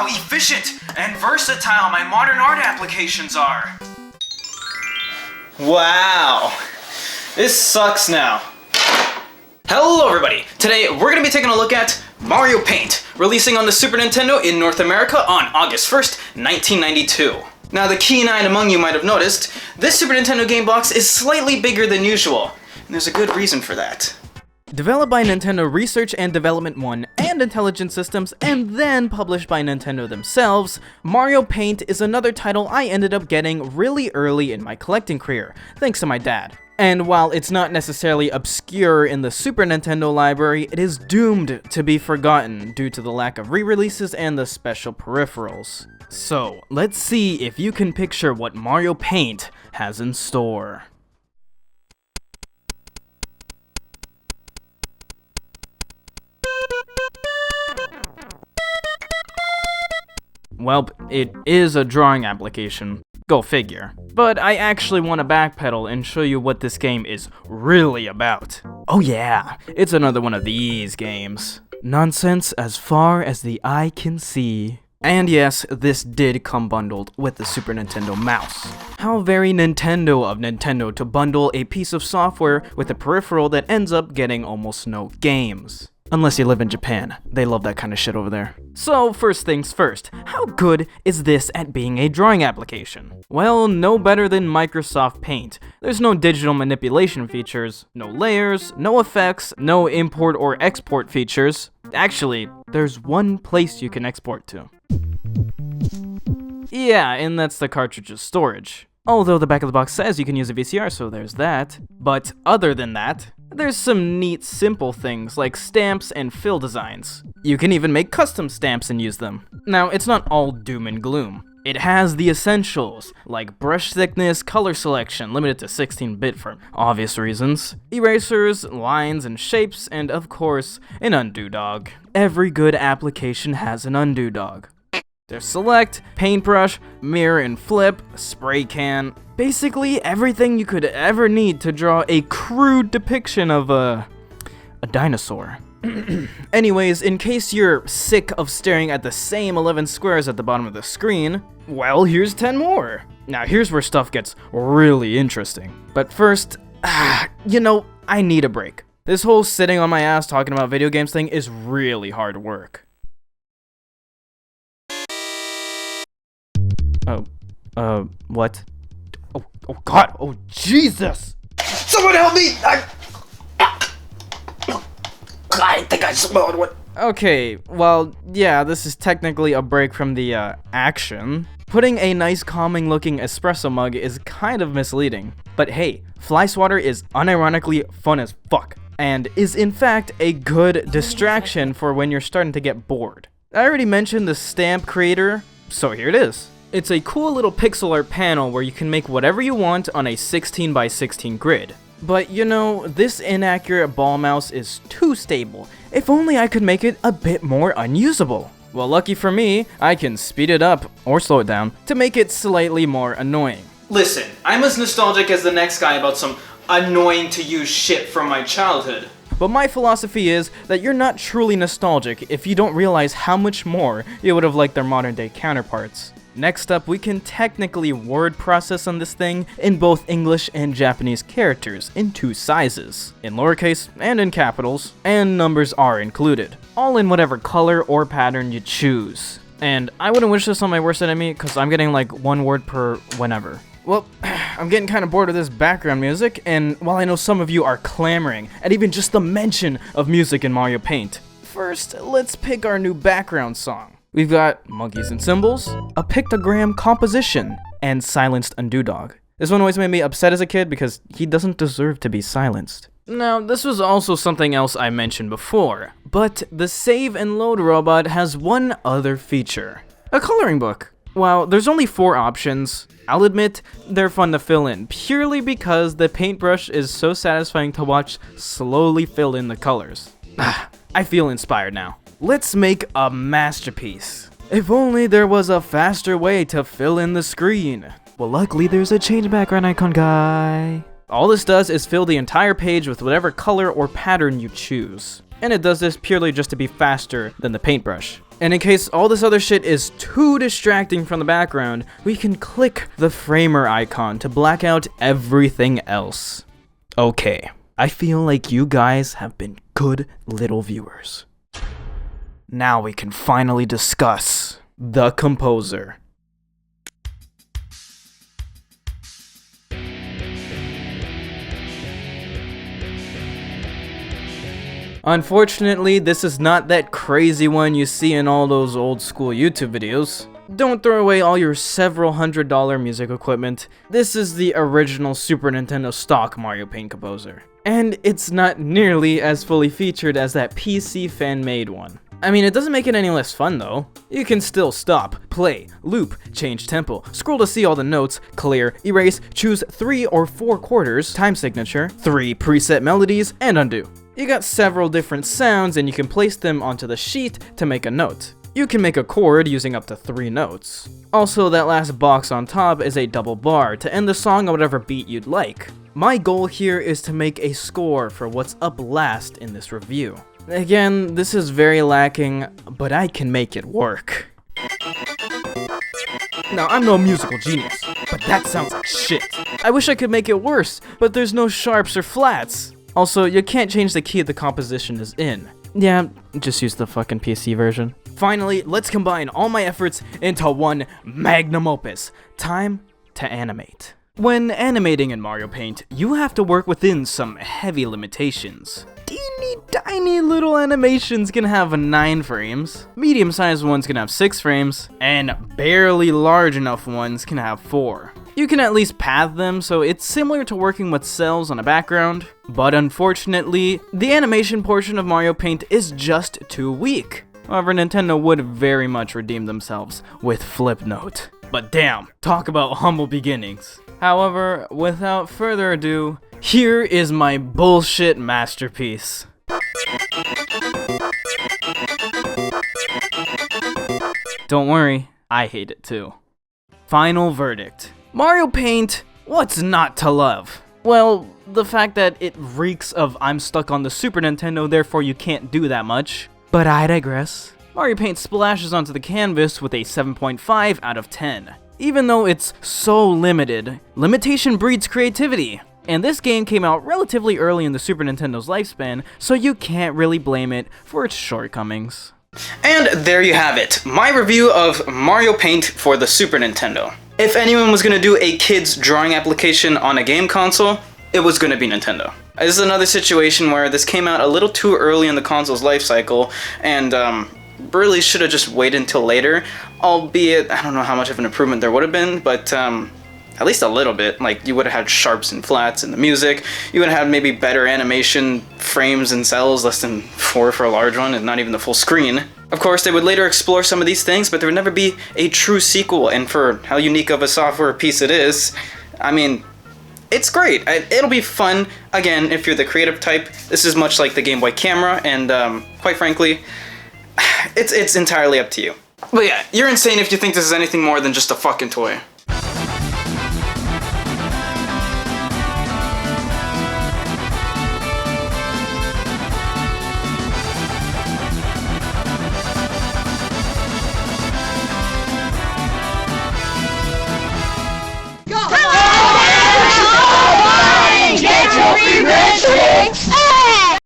how efficient and versatile my modern art applications are. Wow, this sucks now. Hello everybody! Today we're going to be taking a look at Mario Paint, releasing on the Super Nintendo in North America on August 1st, 1992. Now the keen-eyed among you might have noticed, this Super Nintendo game box is slightly bigger than usual, and there's a good reason for that. Developed by Nintendo Research and Development 1 and Intelligent Systems, and then published by Nintendo themselves, Mario Paint is another title I ended up getting really early in my collecting career, thanks to my dad. And while it's not necessarily obscure in the Super Nintendo library, it is doomed to be forgotten due to the lack of re-releases and the special peripherals. So, let's see if you can picture what Mario Paint has in store. Well, it is a drawing application. Go figure. But I actually want to backpedal and show you what this game is really about. Oh yeah, it's another one of these games. Nonsense as far as the eye can see. And yes, this did come bundled with the Super Nintendo mouse. How very Nintendo of Nintendo to bundle a piece of software with a peripheral that ends up getting almost no games. Unless you live in Japan. They love that kind of shit over there. So, first things first, how good is this at being a drawing application? Well, no better than Microsoft Paint. There's no digital manipulation features, no layers, no effects, no import or export features. Actually, there's one place you can export to. Yeah, and that's the cartridge's storage. Although the back of the box says you can use a VCR, so there's that. But other than that, there's some neat simple things like stamps and fill designs. You can even make custom stamps and use them. Now, it's not all doom and gloom. It has the essentials, like brush thickness, color selection, limited to 16-bit for obvious reasons, erasers, lines and shapes, and of course, an undo dog. Every good application has an undo dog. There's select, paintbrush, mirror and flip, spray can, basically everything you could ever need to draw a crude depiction of a dinosaur. Anyways, in case you're sick of staring at the same 11 squares at the bottom of the screen, well, here's 10 more. Now here's where stuff gets really interesting. But first, I need a break. This whole sitting on my ass talking about video games thing is really hard work. What? Oh God, oh Jesus! Someone help me! I think I smelled what. Okay, well, yeah, this is technically a break from the, action. Putting a nice calming looking espresso mug is kind of misleading. But hey, fly swatter is unironically fun as fuck, and is in fact a good distraction for when you're starting to get bored. I already mentioned the stamp creator, so here it is. It's a cool little pixel art panel where you can make whatever you want on a 16 by 16 grid. But this inaccurate ball mouse is too stable. If only I could make it a bit more unusable. Well, lucky for me, I can speed it up, or slow it down, to make it slightly more annoying. Listen, I'm as nostalgic as the next guy about some annoying to use shit from my childhood. But my philosophy is that you're not truly nostalgic if you don't realize how much more you would have liked their modern day counterparts. Next up, we can technically word process on this thing in both English and Japanese characters in 2 sizes, in lowercase and in capitals, and numbers are included, all in whatever color or pattern you choose. And I wouldn't wish this on my worst enemy, because I'm getting like 1 word per whenever. Well, I'm getting kind of bored of this background music, and while I know some of you are clamoring at even just the mention of music in Mario Paint, first, let's pick our new background song. We've got monkeys and symbols, a pictogram composition, and silenced undo dog. This one always made me upset as a kid because he doesn't deserve to be silenced. Now, this was also something else I mentioned before, but the save and load robot has one other feature. A coloring book. While there's only 4 options, I'll admit they're fun to fill in, purely because the paintbrush is so satisfying to watch slowly fill in the colors. I feel inspired now. Let's make a masterpiece. If only there was a faster way to fill in the screen. Well, luckily there's a change background icon guy. All this does is fill the entire page with whatever color or pattern you choose. And it does this purely just to be faster than the paintbrush. And in case all this other shit is too distracting from the background, we can click the framer icon to black out everything else. Okay, I feel like you guys have been good little viewers. Now we can finally discuss the composer. Unfortunately, this is not that crazy one you see in all those old school YouTube videos. Don't throw away all your several $100 music equipment. This is the original Super Nintendo stock Mario Paint composer. And it's not nearly as fully featured as that PC fan-made one. I mean, it doesn't make it any less fun though. You can still stop, play, loop, change tempo, scroll to see all the notes, clear, erase, choose 3 or 4 quarters, time signature, 3 preset melodies, and undo. You got several different sounds and you can place them onto the sheet to make a note. You can make a chord using up to 3 notes. Also, that last box on top is a double bar to end the song on whatever beat you'd like. My goal here is to make a score for what's up last in this review. Again, this is very lacking, but I can make it work. Now, I'm no musical genius, but that sounds like shit. I wish I could make it worse, but there's no sharps or flats. Also, you can't change the key the composition is in. Yeah, just use the fucking PC version. Finally, let's combine all my efforts into one magnum opus. Time to animate. When animating in Mario Paint, you have to work within some heavy limitations. Teeny tiny little animations can have 9 frames, medium-sized ones can have 6 frames, and barely large enough ones can have 4. You can at least path them, so it's similar to working with cells on a background, but unfortunately, the animation portion of Mario Paint is just too weak. However, Nintendo would very much redeem themselves with Flipnote. But damn, talk about humble beginnings. However, without further ado, here is my bullshit masterpiece. Don't worry, I hate it too. Final verdict. Mario Paint, what's not to love? Well, the fact that it reeks of I'm stuck on the Super Nintendo, therefore you can't do that much. But I digress. Mario Paint splashes onto the canvas with a 7.5 out of 10. Even though it's so limited, limitation breeds creativity. And this game came out relatively early in the Super Nintendo's lifespan, so you can't really blame it for its shortcomings. And there you have it, my review of Mario Paint for the Super Nintendo. If anyone was going to do a kid's drawing application on a game console, it was going to be Nintendo. This is another situation where this came out a little too early in the console's life cycle, and really should have just waited until later, albeit I don't know how much of an improvement there would have been, but at least a little bit. Like, you would have had sharps and flats in the music, you would have had maybe better animation frames and cells, less than 4 for a large one, and not even the full screen. Of course, they would later explore some of these things, but there would never be a true sequel, and for how unique of a software piece it is, I mean, it's great. It'll be fun. Again, if you're the creative type, this is much like the Game Boy camera, and quite frankly, it's entirely up to you. But yeah, you're insane if you think this is anything more than just a fucking toy.